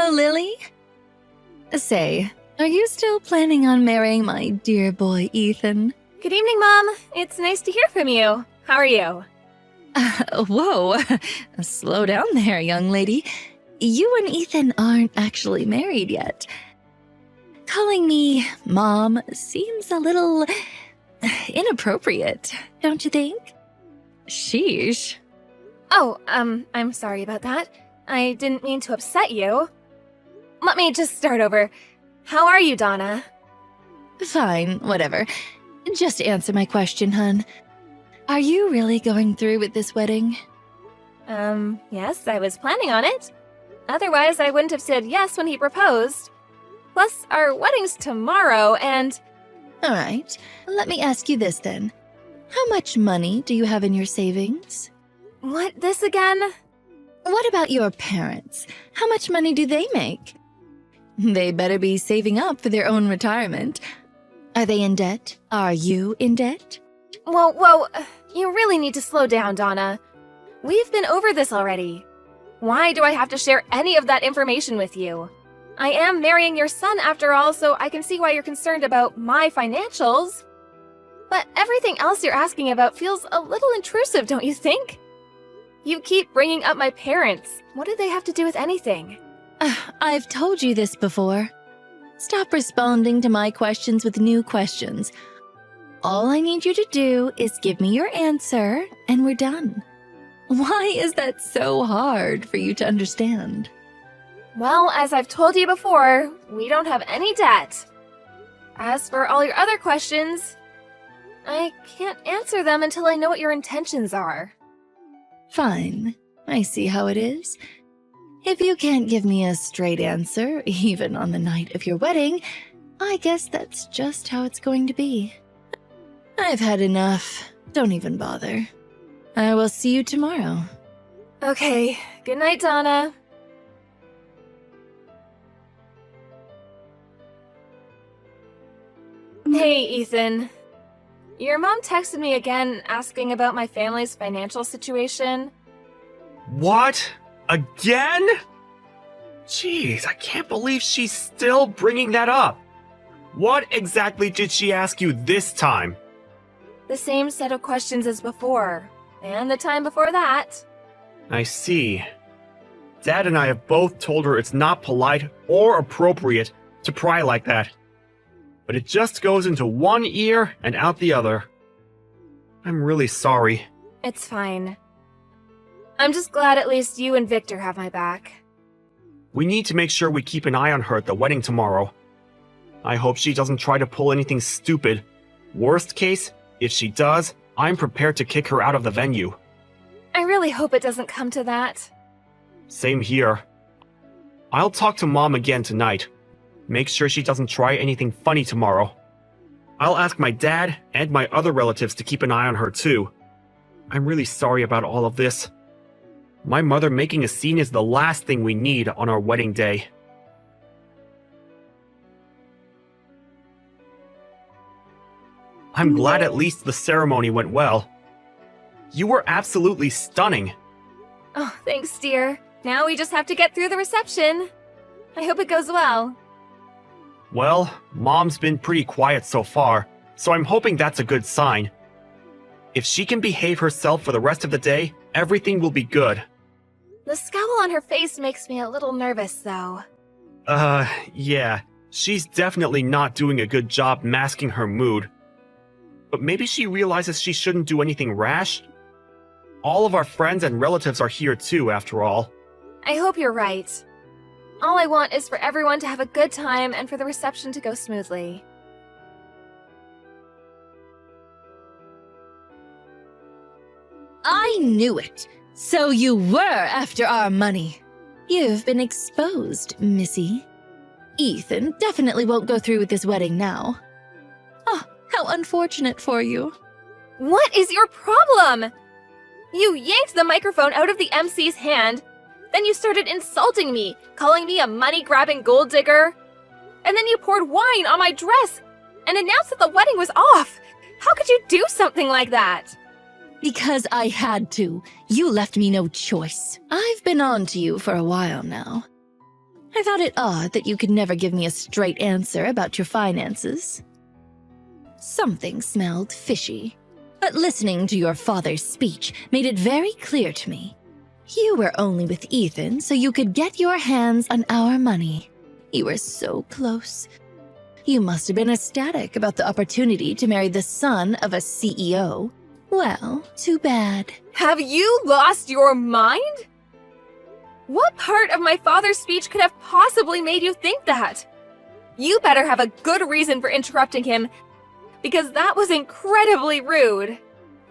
Hello, Lily. Say, are you still planning on marrying my dear boy, Ethan? Good evening, Mom. It's nice to hear from you. How are you? Whoa, slow down there, young lady. You and Ethan aren't actually married yet. Calling me Mom seems a little inappropriate, don't you think? Sheesh. Oh, I'm sorry about that. I didn't mean to upset you. Let me just start over. How are you, Donna? Fine, whatever. Just answer my question, hun. Are you really going through with this wedding? Yes, I was planning on it. Otherwise, I wouldn't have said yes when he proposed. Plus, our wedding's tomorrow, and... Alright, let me ask you this then. How much money do you have in your savings? What, this again? What about your parents? How much money do they make? They better be saving up for their own retirement. Are they in debt? Are you in debt? Whoa, you really need to slow down, Donna. We've been over this already. Why do I have to share any of that information with you? I am marrying your son after all, so I can see why you're concerned about my financials. But everything else you're asking about feels a little intrusive, don't you think? You keep bringing up my parents. What do they have to do with anything? I've told you this before. Stop responding to my questions with new questions. All I need you to do is give me your answer, and we're done. Why is that so hard for you to understand? Well, as I've told you before, we don't have any debt. As for all your other questions, I can't answer them until I know what your intentions are. Fine. I see how it is. If you can't give me a straight answer, even on the night of your wedding, I guess that's just how it's going to be. I've had enough. Don't even bother. I will see you tomorrow. Okay, good night, Donna. Hey, Ethan. Your mom texted me again asking about my family's financial situation. What? Again? Jeez, I can't believe she's still bringing that up. What exactly did she ask you this time? The same set of questions as before, and the time before that. I see. Dad and I have both told her it's not polite or appropriate to pry like that. But it just goes into one ear and out the other. I'm really sorry. It's fine. I'm just glad at least you and Victor have my back. We need to make sure we keep an eye on her at the wedding tomorrow. I hope she doesn't try to pull anything stupid. Worst case, if she does, I'm prepared to kick her out of the venue. I really hope it doesn't come to that. Same here. I'll talk to Mom again tonight. Make sure she doesn't try anything funny tomorrow. I'll ask my dad and my other relatives to keep an eye on her too. I'm really sorry about all of this. My mother making a scene is the last thing we need on our wedding day. I'm glad at least the ceremony went well. You were absolutely stunning. Oh, thanks, dear. Now we just have to get through the reception. I hope it goes well. Well, Mom's been pretty quiet so far, so I'm hoping that's a good sign. If she can behave herself for the rest of the day, everything will be good. The scowl on her face makes me a little nervous, though. Yeah. She's definitely not doing a good job masking her mood. But maybe she realizes she shouldn't do anything rash? All of our friends and relatives are here too, after all. I hope you're right. All I want is for everyone to have a good time and for the reception to go smoothly. I knew it! So you were after our money. You've been exposed, Missy. Ethan definitely won't go through with this wedding now. Oh, how unfortunate for you. What is your problem? You yanked the microphone out of the MC's hand, then you started insulting me, calling me a money-grabbing gold digger. And then you poured wine on my dress and announced that the wedding was off. How could you do something like that? Because I had to. You left me no choice. I've been on to you for a while now. I thought it odd that you could never give me a straight answer about your finances. Something smelled fishy, but listening to your father's speech made it very clear to me. You were only with Ethan so you could get your hands on our money. You were so close. You must have been ecstatic about the opportunity to marry the son of a CEO. Well, too bad. Have you lost your mind? What part of my father's speech could have possibly made you think that? You better have a good reason for interrupting him, because that was incredibly rude.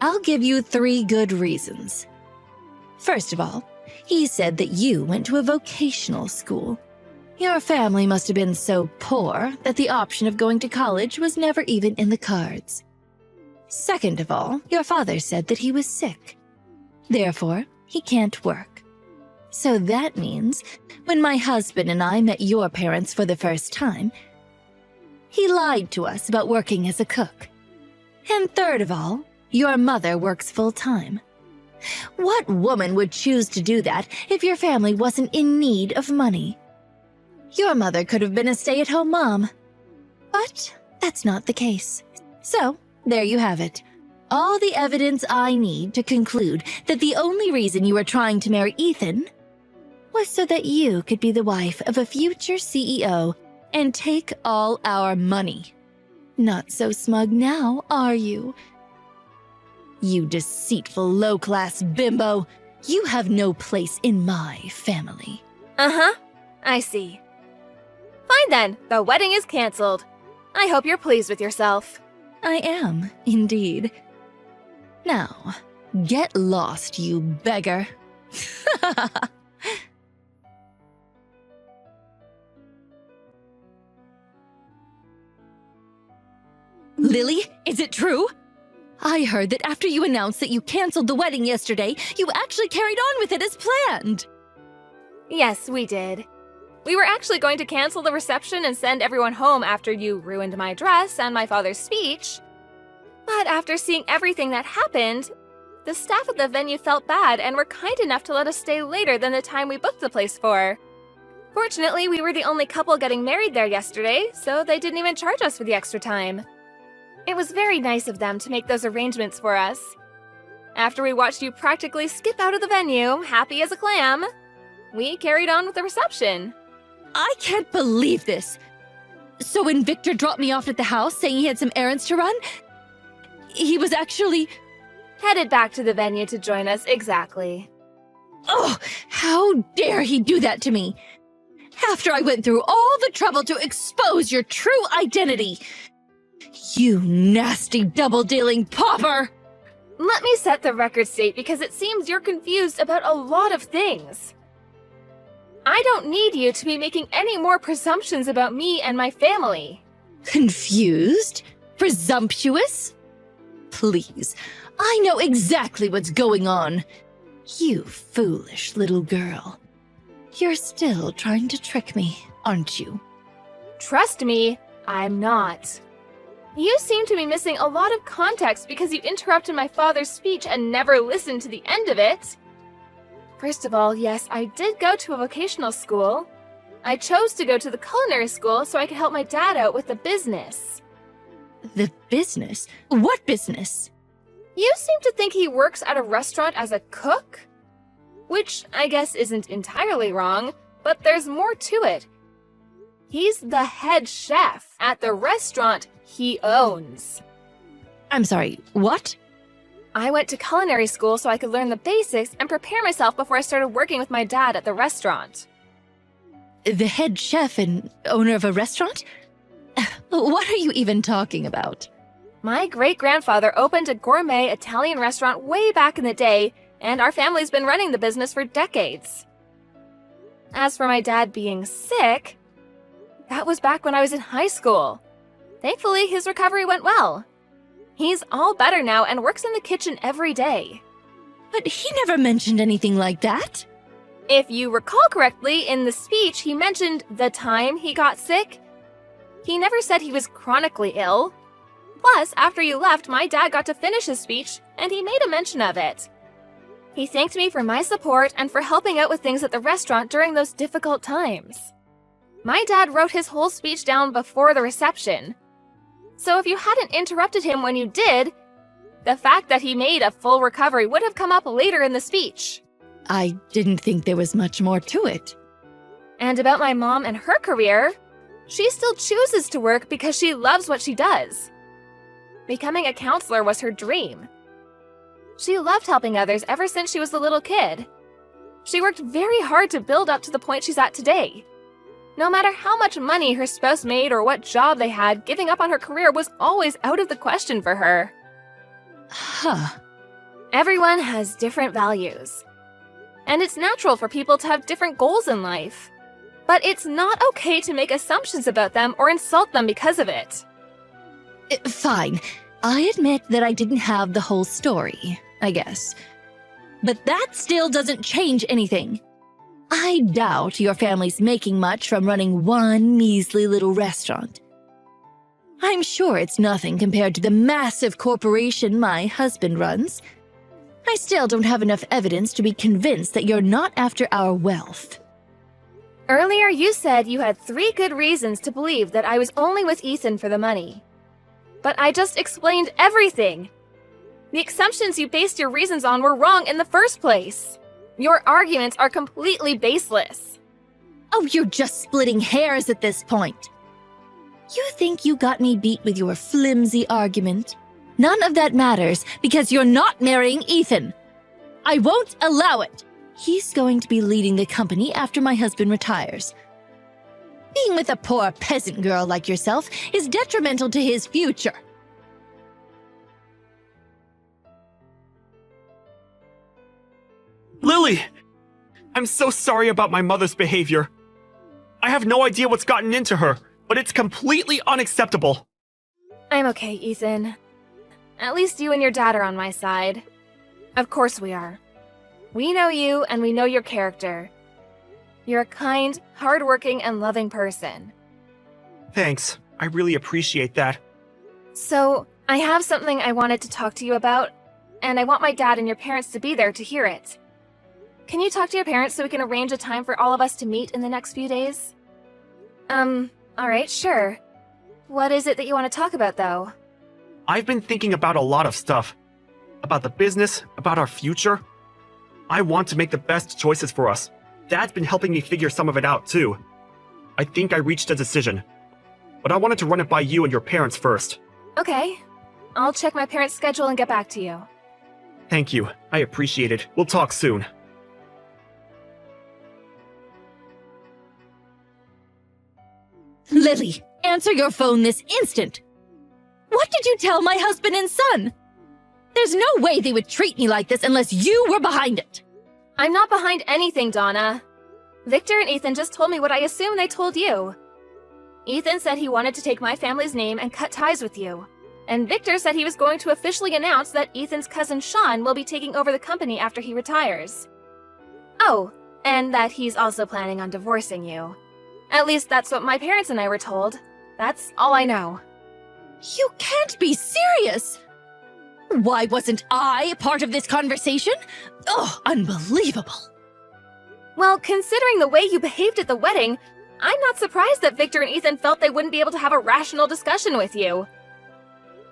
I'll give you 3 good reasons. First of all, he said that you went to a vocational school. Your family must have been so poor that the option of going to college was never even in the cards. Second of all, your father said that he was sick. Therefore, he can't work. So that means when my husband and I met your parents for the first time, he lied to us about working as a cook. And third of all, your mother works full-time. What woman would choose to do that if your family wasn't in need of money? Your mother could have been a stay-at-home mom. But that's not the case. So, there you have it. All the evidence I need to conclude that the only reason you were trying to marry Ethan was so that you could be the wife of a future CEO and take all our money. Not so smug now, are you? You deceitful low-class bimbo. You have no place in my family. Uh-huh, I see. Fine then, the wedding is canceled. I hope you're pleased with yourself. I am, indeed. Now, get lost, you beggar. Lily, is it true? I heard that after you announced that you canceled the wedding yesterday, you actually carried on with it as planned. Yes, we did. We were actually going to cancel the reception and send everyone home after you ruined my dress and my father's speech. But after seeing everything that happened, the staff at the venue felt bad and were kind enough to let us stay later than the time we booked the place for. Fortunately, we were the only couple getting married there yesterday, so they didn't even charge us for the extra time. It was very nice of them to make those arrangements for us. After we watched you practically skip out of the venue, happy as a clam, we carried on with the reception. I can't believe this. So when Victor dropped me off at the house saying he had some errands to run, he was actually... Headed back to the venue to join us, exactly. Oh, how dare he do that to me? After I went through all the trouble to expose your true identity. You nasty double-dealing pauper! Let me set the record straight because it seems you're confused about a lot of things. I don't need you to be making any more presumptions about me and my family. Confused? Presumptuous? Please, I know exactly what's going on. You foolish little girl. You're still trying to trick me, aren't you? Trust me, I'm not. You seem to be missing a lot of context because you interrupted my father's speech and never listened to the end of it. First of all, yes, I did go to a vocational school. I chose to go to the culinary school so I could help my dad out with the business. The business? What business? You seem to think he works at a restaurant as a cook? Which I guess isn't entirely wrong, but there's more to it. He's the head chef at the restaurant he owns. I'm sorry, what? I went to culinary school so I could learn the basics and prepare myself before I started working with my dad at the restaurant. The head chef and owner of a restaurant? What are you even talking about? My great-grandfather opened a gourmet Italian restaurant way back in the day, and our family's been running the business for decades. As for my dad being sick, that was back when I was in high school. Thankfully, his recovery went well. He's all better now and works in the kitchen every day. But he never mentioned anything like that. If you recall correctly, in the speech, he mentioned the time he got sick. He never said he was chronically ill. Plus, after you left, my dad got to finish his speech, and he made a mention of it. He thanked me for my support and for helping out with things at the restaurant during those difficult times. My dad wrote his whole speech down before the reception. So if you hadn't interrupted him when you did, the fact that he made a full recovery would have come up later in the speech. I didn't think there was much more to it. And about my mom and her career, she still chooses to work because she loves what she does. Becoming a counselor was her dream. She loved helping others ever since she was a little kid. She worked very hard to build up to the point she's at today. No matter how much money her spouse made or what job they had, giving up on her career was always out of the question for her. Huh. Everyone has different values. And it's natural for people to have different goals in life. But it's not okay to make assumptions about them or insult them because of it. Fine. I admit that I didn't have the whole story, I guess. But that still doesn't change anything. I doubt your family's making much from running one measly little restaurant. I'm sure it's nothing compared to the massive corporation my husband runs. I still don't have enough evidence to be convinced that you're not after our wealth. Earlier, you said you had 3 good reasons to believe that I was only with Ethan for the money. But I just explained everything. The assumptions you based your reasons on were wrong in the first place. Your arguments are completely baseless. Oh, you're just splitting hairs at this point. You think you got me beat with your flimsy argument? None of that matters because you're not marrying Ethan. I won't allow it. He's going to be leading the company after my husband retires. Being with a poor peasant girl like yourself is detrimental to his future. Lily! I'm so sorry about my mother's behavior. I have no idea what's gotten into her, but it's completely unacceptable. I'm okay, Ethan. At least you and your dad are on my side. Of course we are. We know you and we know your character. You're a kind, hardworking, and loving person. Thanks. I really appreciate that. So, I have something I wanted to talk to you about, and I want my dad and your parents to be there to hear it. Can you talk to your parents so we can arrange a time for all of us to meet in the next few days? Alright, sure. What is it that you want to talk about, though? I've been thinking about a lot of stuff. About the business, about our future. I want to make the best choices for us. Dad's been helping me figure some of it out, too. I think I reached a decision. But I wanted to run it by you and your parents first. Okay. I'll check my parents' schedule and get back to you. Thank you. I appreciate it. We'll talk soon. Lily, answer your phone this instant. What did you tell my husband and son? There's no way they would treat me like this unless you were behind it. I'm not behind anything, Donna. Victor and Ethan just told me what I assume they told you. Ethan said he wanted to take my family's name and cut ties with you. And Victor said he was going to officially announce that Ethan's cousin Sean will be taking over the company after he retires. Oh, and that he's also planning on divorcing you. At least that's what my parents and I were told. That's all I know. You can't be serious! Why wasn't I part of this conversation? Oh, unbelievable. Well, considering the way you behaved at the wedding, I'm not surprised that Victor and Ethan felt they wouldn't be able to have a rational discussion with you.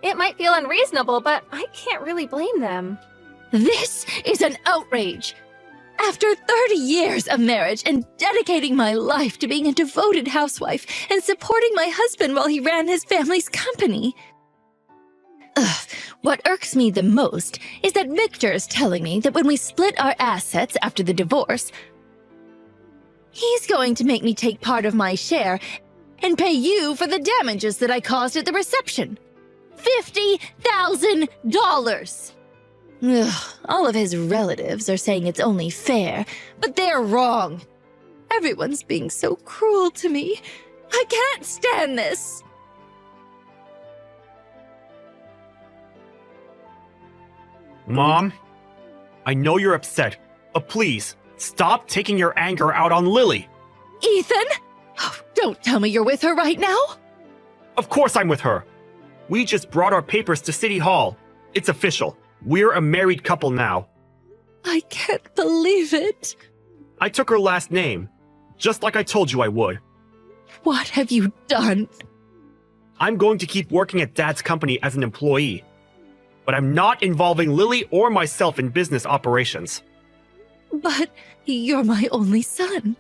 It might feel unreasonable, but I can't really blame them. This is an outrage. After 30 years of marriage and dedicating my life to being a devoted housewife and supporting my husband while he ran his family's company. What irks me the most is that Victor is telling me that when we split our assets after the divorce, he's going to make me take part of my share and pay you for the damages that I caused at the reception. $50,000! All of his relatives are saying it's only fair, but they're wrong. Everyone's being so cruel to me. I can't stand this. Mom, I know you're upset, but please, stop taking your anger out on Lily. Ethan? Oh, don't tell me you're with her right now. Of course I'm with her. We just brought our papers to City Hall. It's official. We're a married couple now. I can't believe it. I took her last name, just like I told you I would. What have you done? I'm going to keep working at Dad's company as an employee, but I'm not involving Lily or myself in business operations. But you're my only son.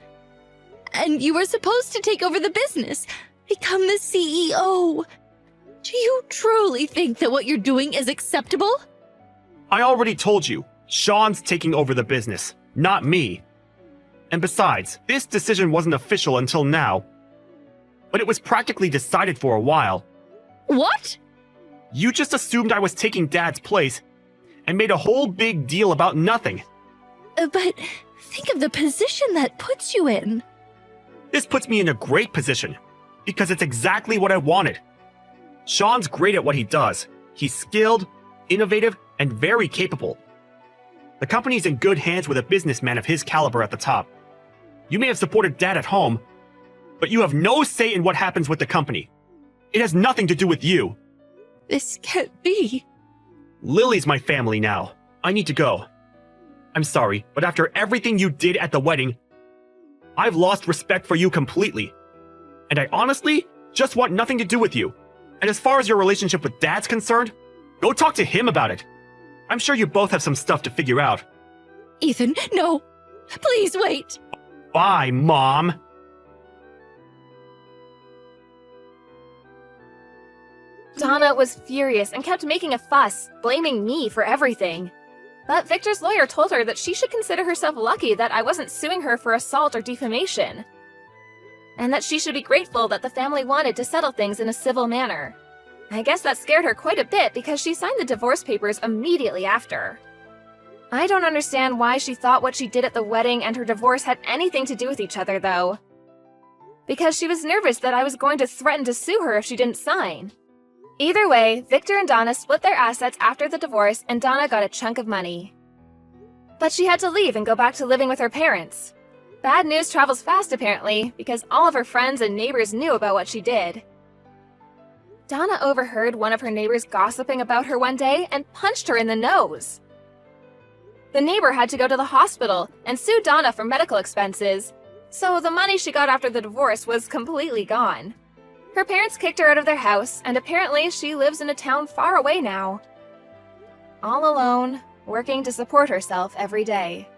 And you were supposed to take over the business, become the CEO. Do you truly think that what you're doing is acceptable? I already told you, Sean's taking over the business, not me. And besides, this decision wasn't official until now. But it was practically decided for a while. What? You just assumed I was taking Dad's place and made a whole big deal about nothing. But think of the position that puts you in. This puts me in a great position, because it's exactly what I wanted. Sean's great at what he does. He's skilled, innovative, and very capable. The company's in good hands with a businessman of his caliber at the top. You may have supported Dad at home, but you have no say in what happens with the company. It has nothing to do with you. This can't be. Lily's my family now. I need to go. I'm sorry, but after everything you did at the wedding, I've lost respect for you completely. And I honestly just want nothing to do with you. And as far as your relationship with Dad's concerned, go talk to him about it. I'm sure you both have some stuff to figure out. Ethan, no. Please wait. Bye, Mom. Donna was furious and kept making a fuss, blaming me for everything. But Victor's lawyer told her that she should consider herself lucky that I wasn't suing her for assault or defamation, and that she should be grateful that the family wanted to settle things in a civil manner. I guess that scared her quite a bit because she signed the divorce papers immediately after. I don't understand why she thought what she did at the wedding and her divorce had anything to do with each other, though. Because she was nervous that I was going to threaten to sue her if she didn't sign. Either way, Victor and Donna split their assets after the divorce and Donna got a chunk of money. But she had to leave and go back to living with her parents. Bad news travels fast apparently, because all of her friends and neighbors knew about what she did. Donna overheard one of her neighbors gossiping about her one day and punched her in the nose. The neighbor had to go to the hospital and sue Donna for medical expenses, so the money she got after the divorce was completely gone. Her parents kicked her out of their house, and apparently she lives in a town far away now. All alone, working to support herself every day.